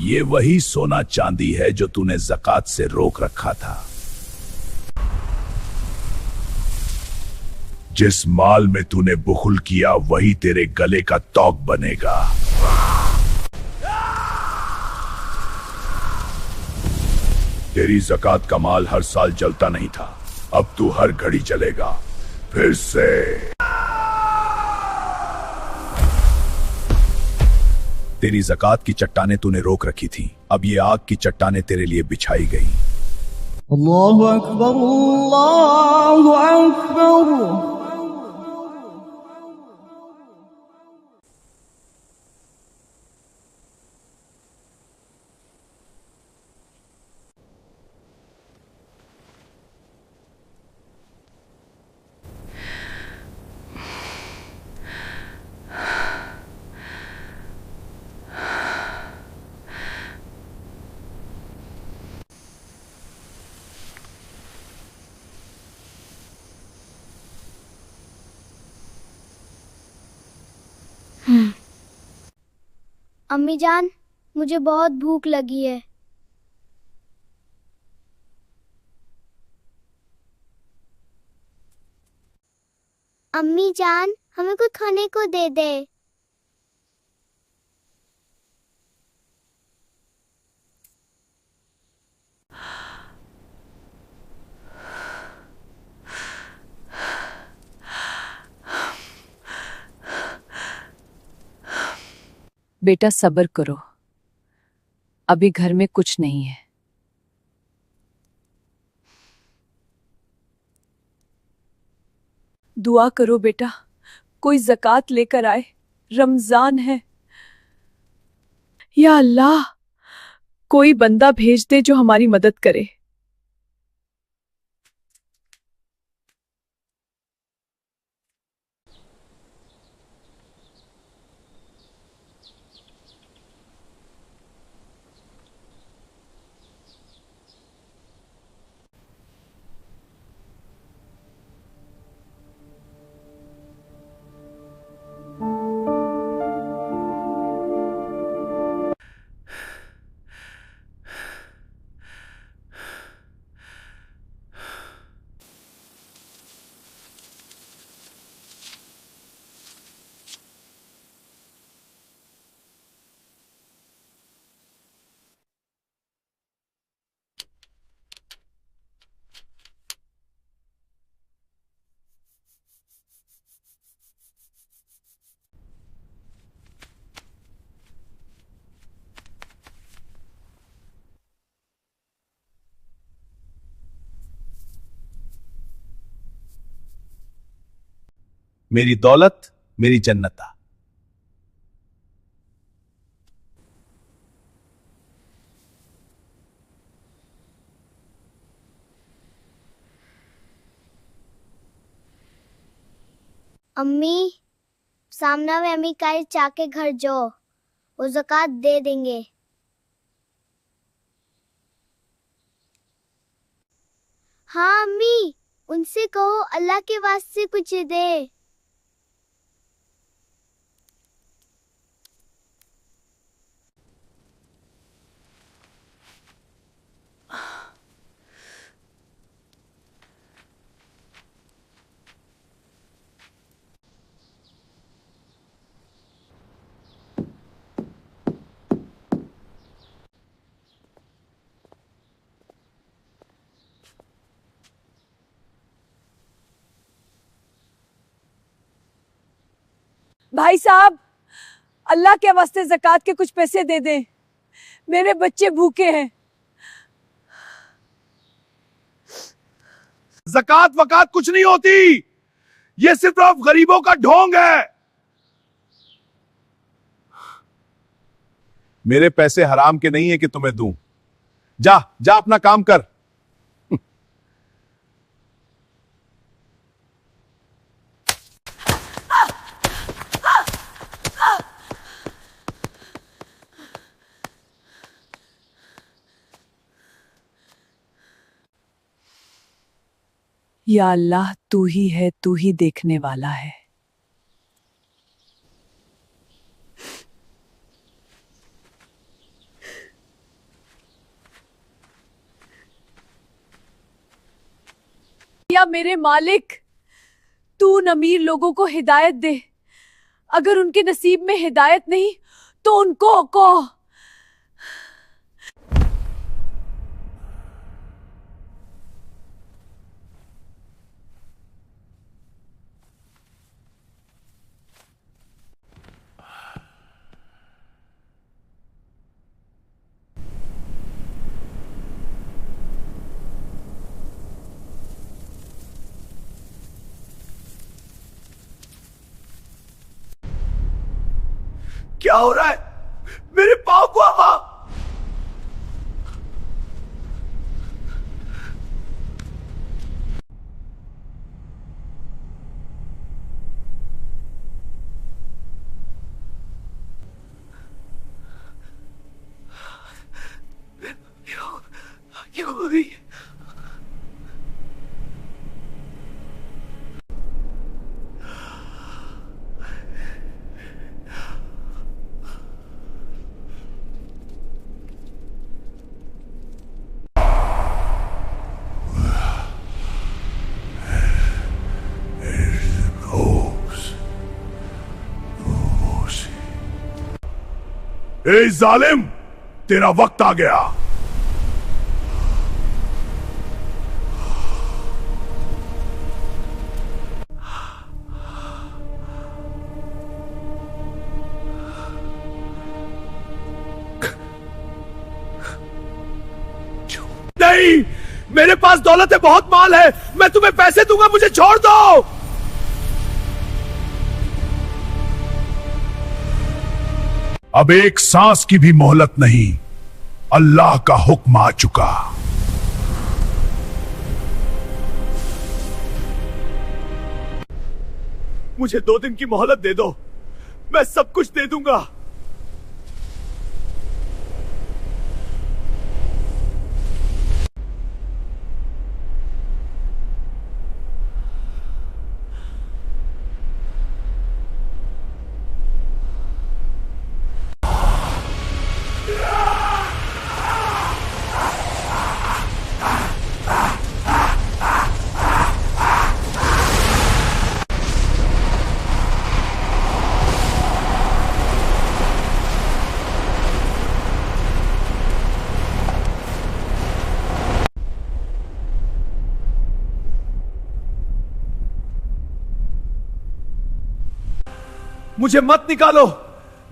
ये वही सोना चांदी है जो तूने ज़कात से रोक रखा था। जिस माल में तूने बुखल किया वही तेरे गले का तौक बनेगा। तेरी ज़कात का माल हर साल जलता नहीं था, अब तू हर घड़ी जलेगा। फिर से तेरी ज़कात की चट्टानें तूने रोक रखी थी, अब ये आग की चट्टानें तेरे लिए बिछाई गई। अल्लाहु अकबर, अल्लाहु अकबर। अम्मी जान, मुझे बहुत भूख लगी है। अम्मी जान, हमें कुछ खाने को दे दे। बेटा सब्र करो, अभी घर में कुछ नहीं है। दुआ करो बेटा, कोई ज़कात लेकर आए, रमजान है। या अल्लाह, कोई बंदा भेज दे जो हमारी मदद करे। मेरी दौलत मेरी जन्नता। अम्मी, सामना में अम्मी का चाके घर जाओ, वो ज़कात दे देंगे। हाँ अम्मी, उनसे कहो अल्लाह के वास्ते कुछ दे। भाई साहब, अल्लाह के वास्ते ज़कात के कुछ पैसे दे दें, मेरे बच्चे भूखे हैं। ज़कात वकात कुछ नहीं होती, ये सिर्फ गरीबों का ढोंग है। मेरे पैसे हराम के नहीं है कि तुम्हें दूं। जा जा अपना काम कर। या अल्लाह, तू ही है, तू ही देखने वाला है। या मेरे मालिक, तू उन अमीर लोगों को हिदायत दे। अगर उनके नसीब में हिदायत नहीं तो उनको को क्या हो रहा है? मेरे पाँव को हवा। क्यों हो रही है? ए जालिम, तेरा वक्त आ गया। नहीं, मेरे पास दौलत है, बहुत माल है, मैं तुम्हें पैसे दूंगा, मुझे छोड़ दो। अब एक सांस की भी मोहलत नहीं, अल्लाह का हुक्म आ चुका। मुझे 2 दिन की मोहलत दे दो, मैं सब कुछ दे दूंगा। मुझे मत निकालो,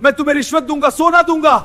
मैं तुम्हें रिश्वत दूंगा, सोना दूंगा।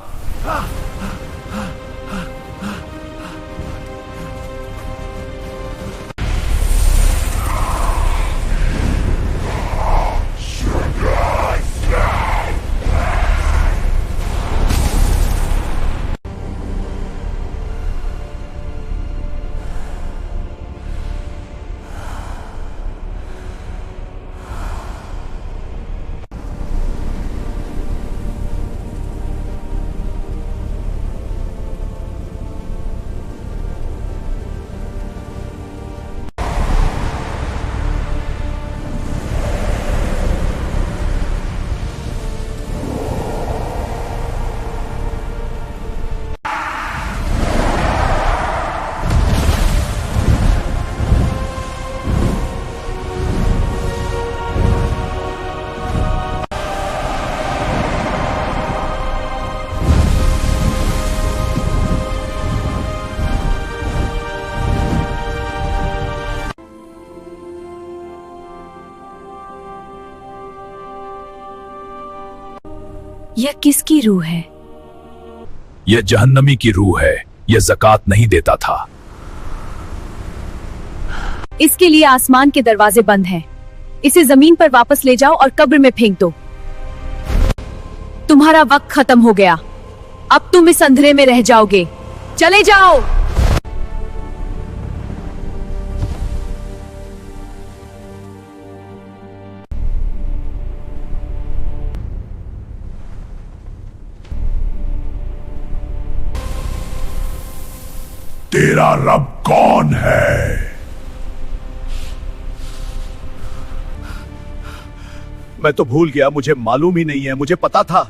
यह किसकी रूह है? यह जहन्नमी की रूह है, यह ज़कात नहीं देता था। इसके लिए आसमान के दरवाजे बंद हैं। इसे जमीन पर वापस ले जाओ और कब्र में फेंक दो। तुम्हारा वक्त खत्म हो गया, अब तुम इस अंधेरे में रह जाओगे। चले जाओ। तेरा रब कौन है? मैं तो भूल गया, मुझे मालूम ही नहीं है। मुझे पता था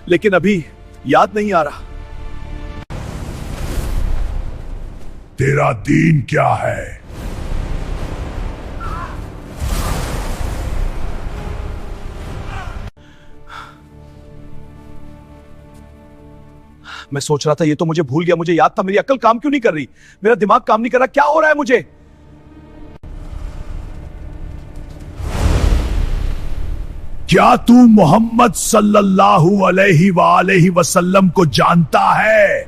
लेकिन अभी याद नहीं आ रहा। तेरा दीन क्या है? मैं सोच रहा था ये तो मुझे भूल गया, मुझे याद था। मेरी अक्ल काम क्यों नहीं कर रही? मेरा दिमाग काम नहीं कर रहा, क्या हो रहा है मुझे? क्या तू मोहम्मद सल्लल्लाहु अलैहि वसल्लम को जानता है?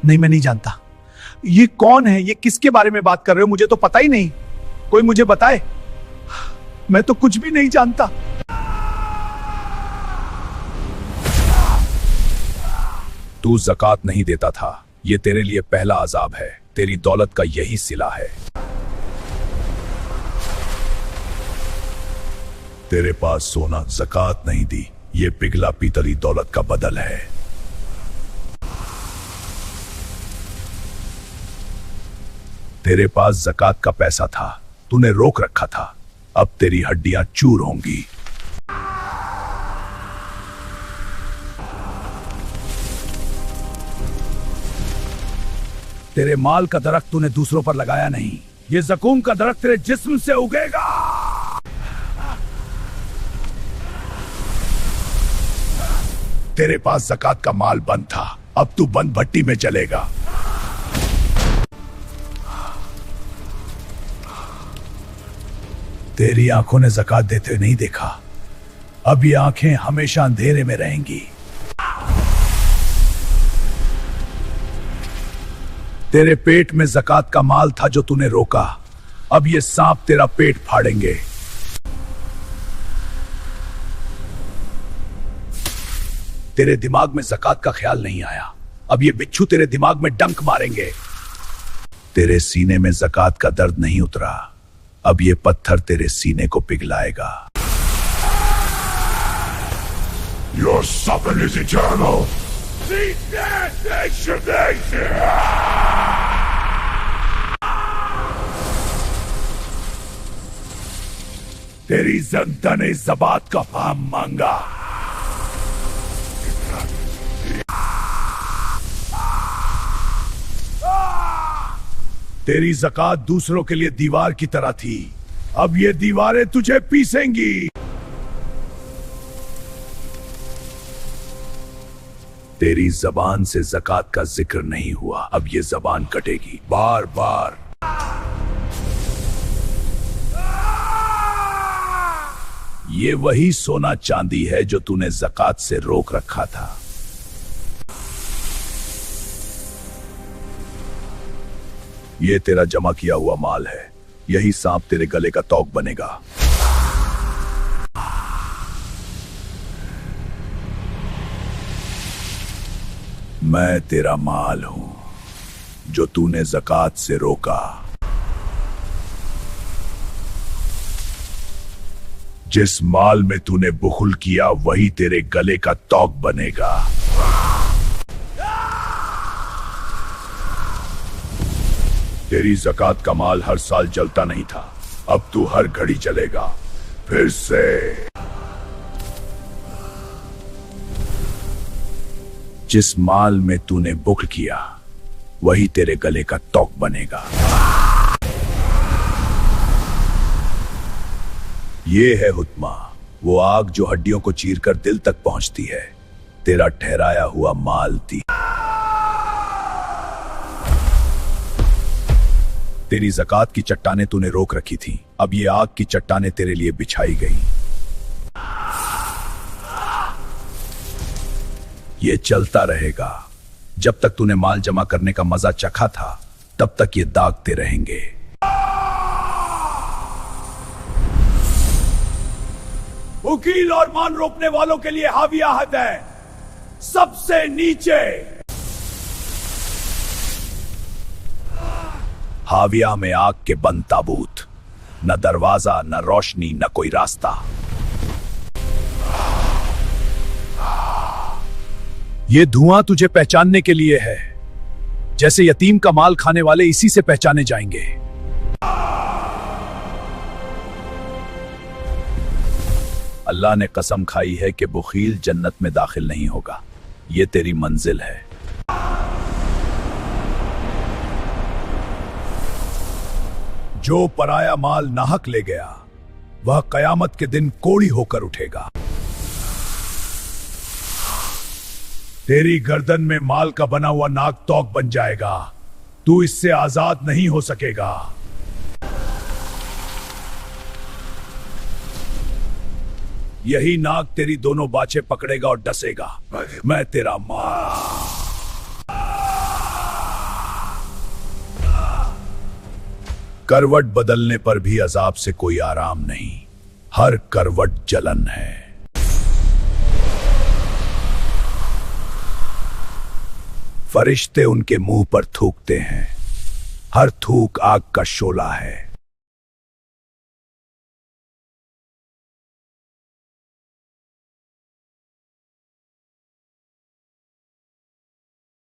नहीं, मैं नहीं जानता। ये कौन है? ये किसके बारे में बात कर रहे हो? मुझे तो पता ही नहीं। कोई मुझे बताए, मैं तो कुछ भी नहीं जानता। तू ज़कात नहीं देता था, ये तेरे लिए पहला अजाब है। तेरी दौलत का यही सिला है। तेरे पास सोना ज़कात नहीं दी, ये पिघला पीतली दौलत का बदल है। तेरे पास ज़कात का पैसा था, तूने रोक रखा था। अब तेरी हड्डियां चूर होंगी। तेरे माल का दरख्त तूने दूसरों पर लगाया नहीं, ये ज़कूम का दरख्त तेरे जिस्म से उगेगा। तेरे पास ज़कात का माल बंद था, अब तू बंद भट्टी में चलेगा। तेरी आंखों ने ज़कात देते नहीं देखा, अब ये आंखें हमेशा अंधेरे में रहेंगी। तेरे पेट में ज़कात का माल था जो तूने रोका, अब ये सांप तेरा पेट फाड़ेंगे। तेरे दिमाग में ज़कात का ख्याल नहीं आया, अब ये बिच्छू तेरे दिमाग में डंक मारेंगे। तेरे सीने में ज़कात का दर्द नहीं उतरा, अब ये पत्थर तेरे सीने को पिघलाएगा। Your suffering is eternal. तेरी जनता ने ज़बात का फाम मांगा। तेरी ज़कात दूसरों के लिए दीवार की तरह थी, अब ये दीवारें तुझे पीसेंगी। तेरी जबान से ज़कात का जिक्र नहीं हुआ, अब ये जबान कटेगी बार बार। ये वही सोना चांदी है जो तूने ज़कात से रोक रखा था। ये तेरा जमा किया हुआ माल है, यही सांप तेरे गले का तौक बनेगा। मैं तेरा माल हूं जो तूने ज़कात से रोका। जिस माल में तूने बुखल किया वही तेरे गले का तौक बनेगा। तेरी ज़कात का माल हर साल जलता नहीं था, अब तू हर घड़ी जलेगा फिर से। जिस माल में तूने बुखल किया वही तेरे गले का तौक बनेगा। ये है हुत्मा, वो आग जो हड्डियों को चीरकर दिल तक पहुंचती है। तेरा ठहराया हुआ माल थी। तेरी ज़कात की चट्टानें तूने रोक रखी थी, अब ये आग की चट्टानें तेरे लिए बिछाई गई। ये चलता रहेगा जब तक तूने माल जमा करने का मजा चखा था, तब तक ये दागते रहेंगे। वकील और मान रोकने वालों के लिए हाविया हद है, सबसे नीचे। हाविया में आग के बंद ताबूत, न दरवाजा, न रोशनी, न कोई रास्ता। ये धुआं तुझे पहचानने के लिए है, जैसे यतीम का माल खाने वाले इसी से पहचाने जाएंगे। अल्लाह ने कसम खाई है कि बुखील जन्नत में दाखिल नहीं होगा, ये तेरी मंजिल है। जो पराया माल नाहक ले गया वह कयामत के दिन कोड़ी होकर उठेगा। तेरी गर्दन में माल का बना हुआ नाग तोक बन जाएगा। तू इससे आजाद नहीं हो सकेगा। यही नाग तेरी दोनों बाछें पकड़ेगा और डसेगा। मैं तेरा मां। करवट बदलने पर भी अजाब से कोई आराम नहीं। हर करवट जलन है। फरिश्ते उनके मुंह पर थूकते हैं। हर थूक आग का शोला है।